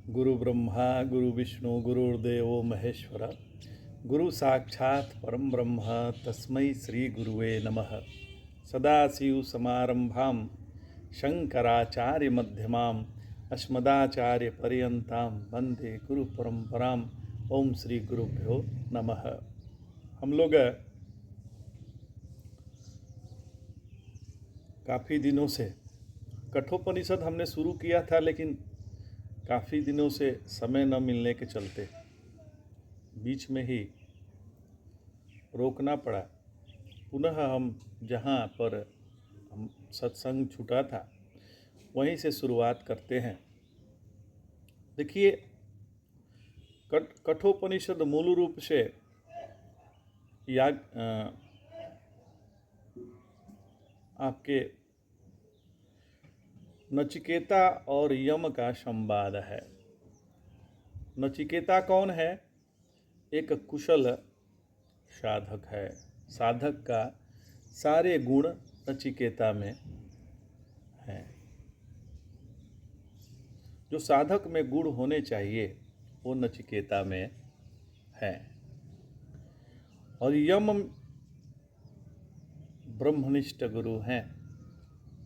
गुरु ब्रह्मा गुरु विष्णु गुरुर्देवो महेश्वर गुरु साक्षात् परम ब्रह्म तस्मै श्री गुरुवे नमः। सदाशिव समारंभां शंकराचार्य मध्यमाम् अस्मदाचार्य पर्यंतां वंदे गुरु परंपराम्। ओम श्री गुरुभ्यो नमः। हम लोग काफ़ी दिनों से कठोपनिषद हमने शुरू किया था, लेकिन काफ़ी दिनों से समय न मिलने के चलते बीच में ही रोकना पड़ा। पुनः हम जहाँ पर हम सत्संग छूटा था वहीं से शुरुआत करते हैं। देखिए, कठोपनिषद मूल रूप से आपके नचिकेता और यम का संवाद है। नचिकेता कौन है? एक कुशल साधक है। साधक का सारे गुण नचिकेता में हैं। जो साधक में गुण होने चाहिए वो नचिकेता में है। और यम ब्रह्मनिष्ठ गुरु हैं,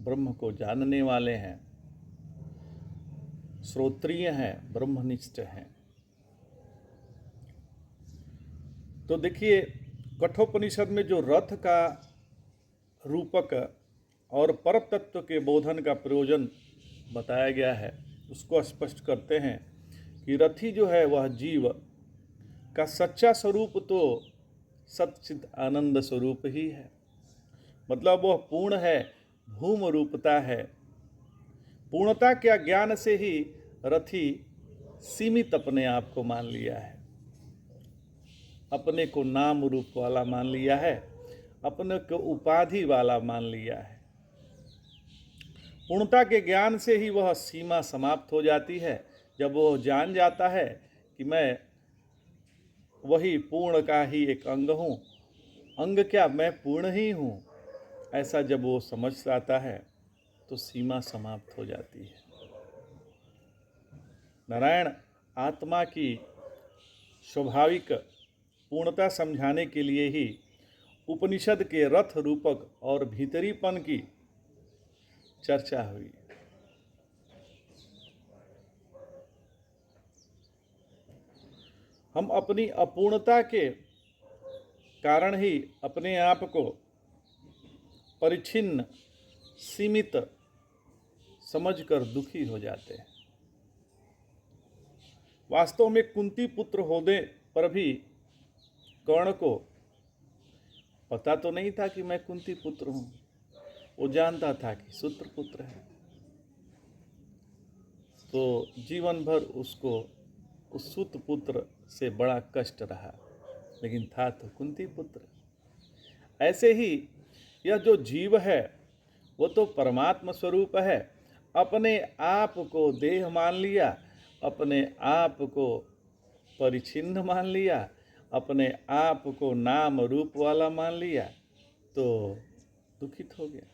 ब्रह्म को जानने वाले हैं, श्रोत्रिय हैं, ब्रह्मनिष्ठ हैं। तो देखिए, कठोपनिषद में जो रथ का रूपक और परम तत्व के बोधन का प्रयोजन बताया गया है उसको स्पष्ट करते हैं कि रथी जो है वह जीव का सच्चा स्वरूप तो सच्चित आनंद स्वरूप ही है। मतलब वह पूर्ण है, भूम रूपता है। पूर्णता के ज्ञान से ही रथी सीमित अपने आप को मान लिया है, अपने को नाम रूप वाला मान लिया है, अपने को उपाधि वाला मान लिया है। पूर्णता के ज्ञान से ही वह सीमा समाप्त हो जाती है। जब वह जान जाता है कि मैं वही पूर्ण का ही एक अंग हूँ, अंग क्या, मैं पूर्ण ही हूँ, ऐसा जब वो समझ आता है तो सीमा समाप्त हो जाती है। नारायण आत्मा की स्वाभाविक पूर्णता समझाने के लिए ही उपनिषद के रथ रूपक और भीतरीपन की चर्चा हुई। हम अपनी अपूर्णता के कारण ही अपने आप को परिच्छिन्न, सीमित समझकर दुखी हो जाते हैं। वास्तव में कुंती पुत्र होने पर भी कर्ण को पता तो नहीं था कि मैं कुंती पुत्र हूं। वो जानता था कि सूत्र पुत्र है। तो जीवन भर उसको उस सूत पुत्र से बड़ा कष्ट रहा, लेकिन था तो कुंती पुत्र। ऐसे ही यह जो जीव है वो तो परमात्मा स्वरूप है। अपने आप को देह मान लिया, अपने आप को परिच्छिन्न मान लिया, अपने आप को नाम रूप वाला मान लिया तो दुखित हो गया।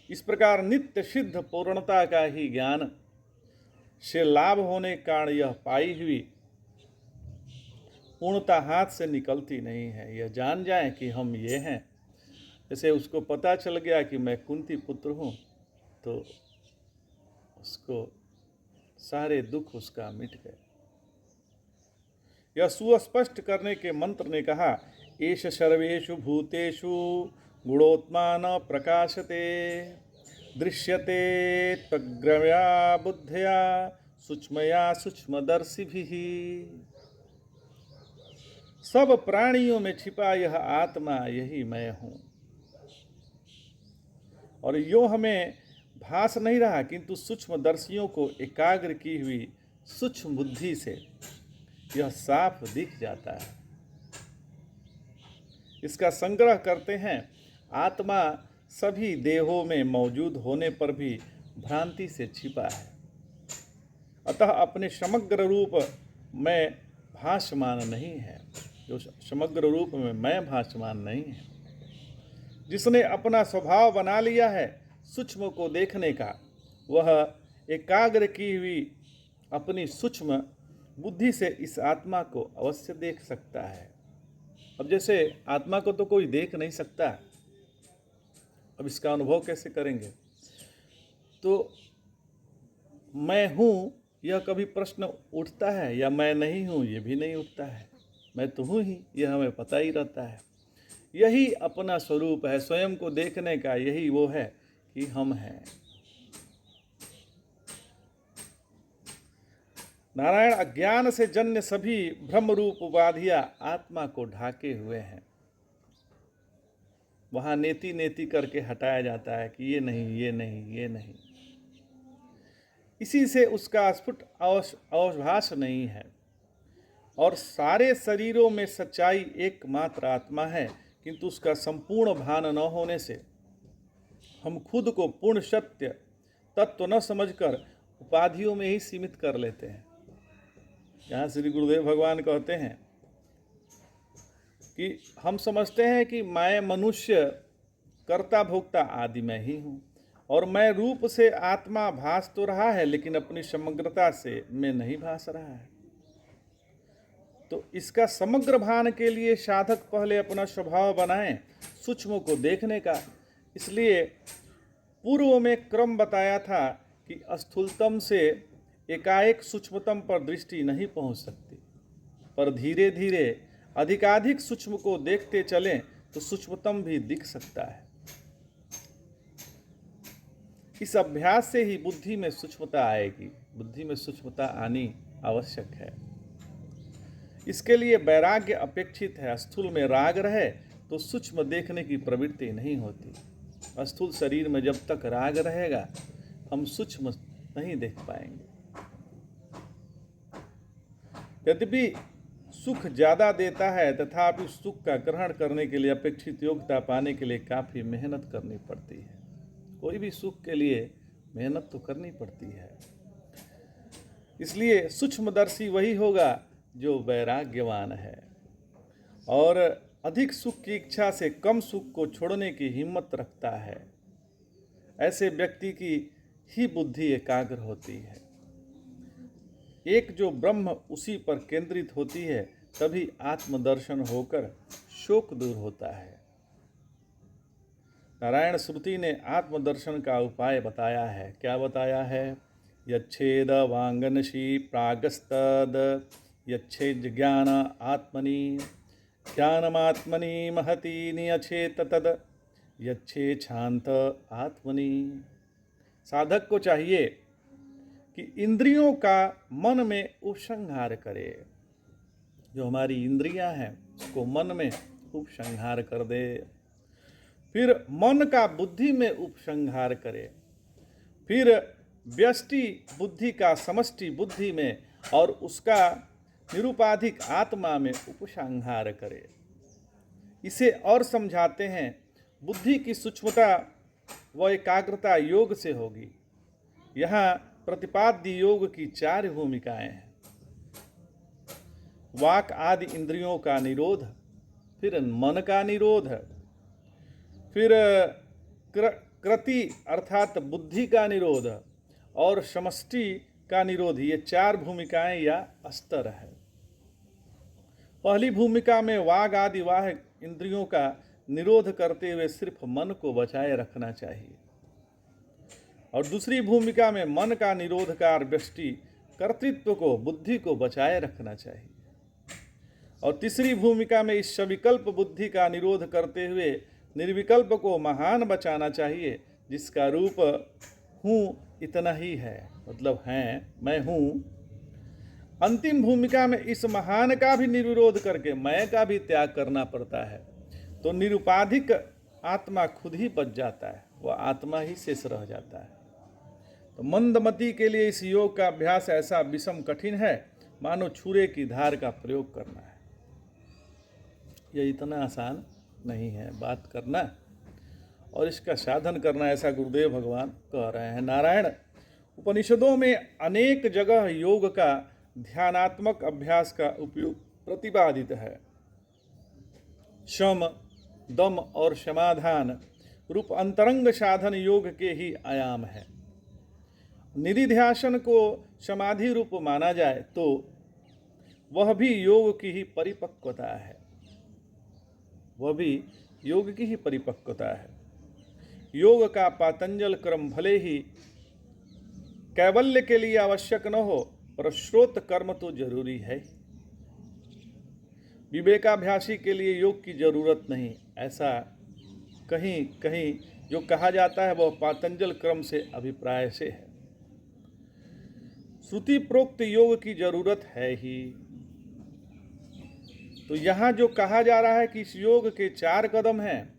इस प्रकार नित्य सिद्ध पूर्णता का ही ज्ञान से लाभ होने के कारण यह पाई हुई पूर्णता हाथ से निकलती नहीं है। यह जान जाए कि हम ये हैं। जैसे उसको पता चल गया कि मैं कुंती पुत्र हूँ तो उसको सारे दुख उसका मिट गए। यह सुस्पष्ट करने के मंत्र ने कहा, एष सर्वेषु भूतेषु गुणोत्मान प्रकाशते दृश्यते त्वग्रया बुद्धया सूक्ष्मया सूक्ष्मदर्शिभिः। सब प्राणियों में छिपा यह आत्मा यही मैं हूँ। और यो हमें भास नहीं रहा, किंतु सूक्ष्मदर्शियों को एकाग्र की हुई सूक्ष्म बुद्धि से यह साफ दिख जाता है। इसका संग्रह करते हैं, आत्मा सभी देहों में मौजूद होने पर भी भ्रांति से छिपा है। अतः अपने समग्र रूप में भासमान नहीं है। जो समग्र रूप में मैं भासमान नहीं है। जिसने अपना स्वभाव बना लिया है सूक्ष्म को देखने का, वह एकाग्र की हुई अपनी सूक्ष्म बुद्धि से इस आत्मा को अवश्य देख सकता है। अब जैसे आत्मा को तो कोई देख नहीं सकता, अब इसका अनुभव कैसे करेंगे? तो मैं हूँ यह कभी प्रश्न उठता है, या मैं नहीं हूँ ये भी नहीं उठता है। मैं तो हूँ ही, यह हमें पता ही रहता है। यही अपना स्वरूप है। स्वयं को देखने का यही वो है कि हम हैं। नारायण अज्ञान से जन्य सभी भ्रम रूप उपाधियां आत्मा को ढाके हुए हैं। वहां नेति नेति करके हटाया जाता है कि ये नहीं, ये नहीं, ये नहीं। इसी से उसका स्फुट अवभास नहीं है। और सारे शरीरों में सच्चाई एकमात्र आत्मा है, किंतु उसका संपूर्ण भान न होने से हम खुद को पूर्ण सत्य तत्व न समझकर उपाधियों में ही सीमित कर लेते हैं। यहाँ श्री गुरुदेव भगवान कहते हैं कि हम समझते हैं कि मैं मनुष्य कर्ता भोक्ता आदि मैं ही हूँ, और मैं रूप से आत्मा भास तो रहा है, लेकिन अपनी समग्रता से मैं नहीं भास रहा है। तो इसका समग्र भान के लिए साधक पहले अपना स्वभाव बनाएं सूक्ष्म को देखने का। इसलिए पूर्व में क्रम बताया था कि स्थूलतम से एकाएक सूक्ष्मतम पर दृष्टि नहीं पहुंच सकती, पर धीरे धीरे अधिकाधिक सूक्ष्म को देखते चलें तो सूक्ष्मतम भी दिख सकता है। इस अभ्यास से ही बुद्धि में सूक्ष्मता आएगी। बुद्धि में सूक्ष्मता आनी आवश्यक है। इसके लिए वैराग्य अपेक्षित है। स्थूल में राग रहे तो सूक्ष्म देखने की प्रवृत्ति नहीं होती। स्थूल शरीर में जब तक राग रहेगा हम सूक्ष्म नहीं देख पाएंगे। यद्यपि सुख ज्यादा देता है, तथापि सुख का ग्रहण करने के लिए अपेक्षित योग्यता पाने के लिए काफी मेहनत करनी पड़ती है। कोई भी सुख के लिए मेहनत तो करनी पड़ती है। इसलिए सूक्ष्मदर्शी वही होगा जो वैराग्यवान है और अधिक सुख की इच्छा से कम सुख को छोड़ने की हिम्मत रखता है। ऐसे व्यक्ति की ही बुद्धि एकाग्र होती है। एक जो ब्रह्म उसी पर केंद्रित होती है, तभी आत्मदर्शन होकर शोक दूर होता है। नारायण श्रुति ने आत्मदर्शन का उपाय बताया है। क्या बताया है? यच्छेद वांगनशी प्रागस्तद यच्छेद ज्ञान आत्मनि ज्ञानमात्मनि महती नियछेत तद यच्छे शांत आत्मनि। साधक को चाहिए कि इंद्रियों का मन में उपसंहार करे। जो हमारी इंद्रियां हैं उसको मन में उपसंहार कर दे। फिर मन का बुद्धि में उपसंहार करे। फिर व्यष्टि बुद्धि का समष्टि बुद्धि में और उसका निरुपाधिक आत्मा में उपसंहार करे। इसे और समझाते हैं, बुद्धि की सूक्ष्मता व एकाग्रता योग से होगी। यहाँ प्रतिपाद्य योग की 4 भूमिकाएं हैं। वाक आदि इंद्रियों का निरोध, फिर मन का निरोध, फिर कृति अर्थात बुद्धि का निरोध और समष्टि का निरोध। ये 4 भूमिकाएं या स्तर है। पहली भूमिका में वाग आदि वाह इंद्रियों का निरोध करते हुए सिर्फ मन को बचाए रखना चाहिए, और दूसरी भूमिका में मन का निरोधकार व्यष्टि कर्तृत्व को बुद्धि को बचाए रखना चाहिए, और तीसरी भूमिका में इस सविकल्प बुद्धि का निरोध करते हुए निर्विकल्प को महान बचाना चाहिए, जिसका रूप हूँ इतना ही है, मतलब हैं मैं हूँ। अंतिम भूमिका में इस महान का भी निर्विरोध करके मैं का भी त्याग करना पड़ता है, तो निरुपाधिक आत्मा खुद ही बच जाता है, वह आत्मा ही शेष रह जाता है। तो मंदमति के लिए इस योग का अभ्यास ऐसा विषम कठिन है मानो छुरे की धार का प्रयोग करना है। यह इतना आसान नहीं है बात करना और इसका साधन करना, ऐसा गुरुदेव भगवान कह रहे हैं। नारायण उपनिषदों में अनेक जगह योग का ध्यानात्मक अभ्यास का उपयोग प्रतिपादित है। शम, दम और समाधान रूप अंतरंग साधन योग के ही आयाम है, निधिध्यासन को समाधि रूप माना जाए तो वह भी योग की ही परिपक्वता है, वह भी योग की ही परिपक्वता है। योग का पातंजल क्रम भले ही कैवल्य के लिए आवश्यक न हो, पर श्रोत कर्म तो जरूरी है। विवेकाभ्यासी के लिए योग की जरूरत नहीं, ऐसा कहीं कहीं जो कहा जाता है वह पातंजल क्रम से अभिप्राय से है। श्रुति प्रोक्त योग की जरूरत है ही। तो यहाँ जो कहा जा रहा है कि इस योग के 4 कदम हैं,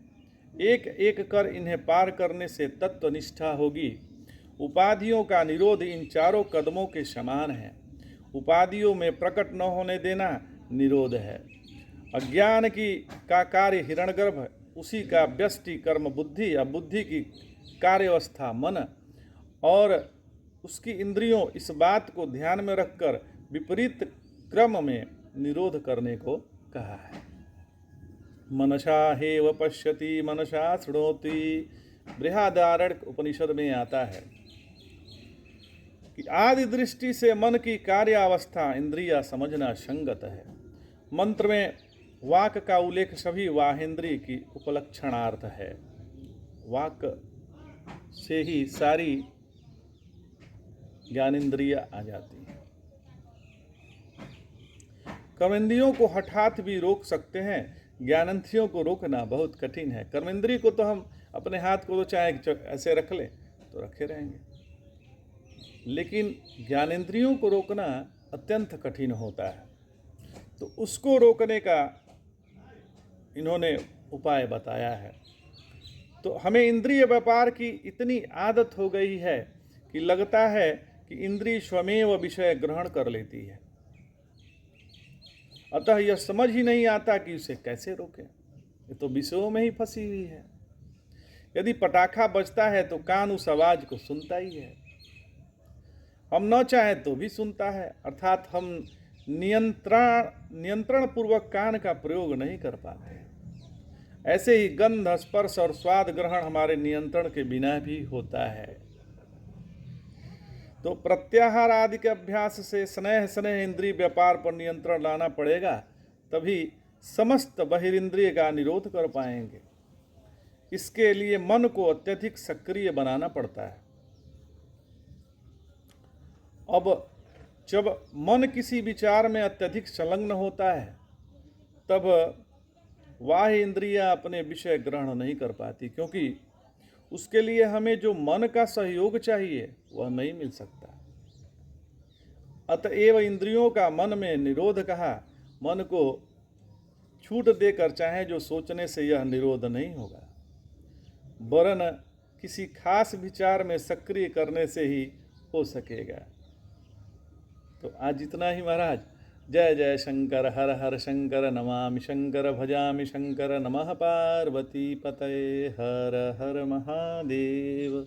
एक एक कर इन्हें पार करने से तत्वनिष्ठा होगी। उपाधियों का निरोध इन चारों कदमों के समान है। उपाधियों में प्रकट न होने देना निरोध है। अज्ञान का कार्य हिरण्यगर्भ, उसी का व्यष्टि कर्म बुद्धि या बुद्धि की कार्यावस्था मन और उसकी इंद्रियों, इस बात को ध्यान में रखकर विपरीत क्रम में निरोध करने को कहा है। मनसा हेव पश्यति मनसा शृणोति, बृहदारण्यक उपनिषद में आता है कि आदि दृष्टि से मन की कार्यावस्था इंद्रिया समझना संगत है। मंत्र में वाक का उल्लेख सभी वाहेंद्रिय की उपलक्षणार्थ है। वाक से ही सारी ज्ञानेंद्रिया आ जाती हैं। कर्मेंद्रियों को हठात भी रोक सकते हैं, ज्ञानेंद्रियों को रोकना बहुत कठिन है। कर्मेंद्रिय को तो हम अपने हाथ को तो चाहे ऐसे रख लें तो रखे रहेंगे, लेकिन ज्ञानेंद्रियों को रोकना अत्यंत कठिन होता है। तो उसको रोकने का इन्होंने उपाय बताया है। तो हमें इंद्रिय व्यापार की इतनी आदत हो गई है कि लगता है कि इंद्रिय स्वमेव विषय ग्रहण कर लेती है, अतः यह समझ ही नहीं आता कि उसे कैसे रोकें। ये तो विषयों में ही फंसी हुई है। यदि पटाखा बजता है तो कान उस आवाज को सुनता ही है, हम न चाहें तो भी सुनता है, अर्थात हम नियंत्रण पूर्वक कान का प्रयोग नहीं कर पाते। ऐसे ही गंध, स्पर्श और स्वाद ग्रहण हमारे नियंत्रण के बिना भी होता है। तो प्रत्याहार आदि के अभ्यास से स्नेह इंद्रिय व्यापार पर नियंत्रण लाना पड़ेगा, तभी समस्त बहिरिंद्रिय का निरोध कर पाएंगे। इसके लिए मन को अत्यधिक सक्रिय बनाना पड़ता है। अब जब मन किसी विचार में अत्यधिक संलग्न होता है, तब बाह्य इंद्रियां अपने विषय ग्रहण नहीं कर पाती, क्योंकि उसके लिए हमें जो मन का सहयोग चाहिए वह नहीं मिल सकता। अतएव इंद्रियों का मन में निरोध कहा। मन को छूट देकर चाहे जो सोचने से यह निरोध नहीं होगा, वरन किसी खास विचार में सक्रिय करने से ही हो सकेगा। तो आज इतना ही महाराज। जय जय शंकर, हर हर शंकर, नमामि शंकर, भजामि शंकर, नमः पार्वती पतये, हर हर महादेव।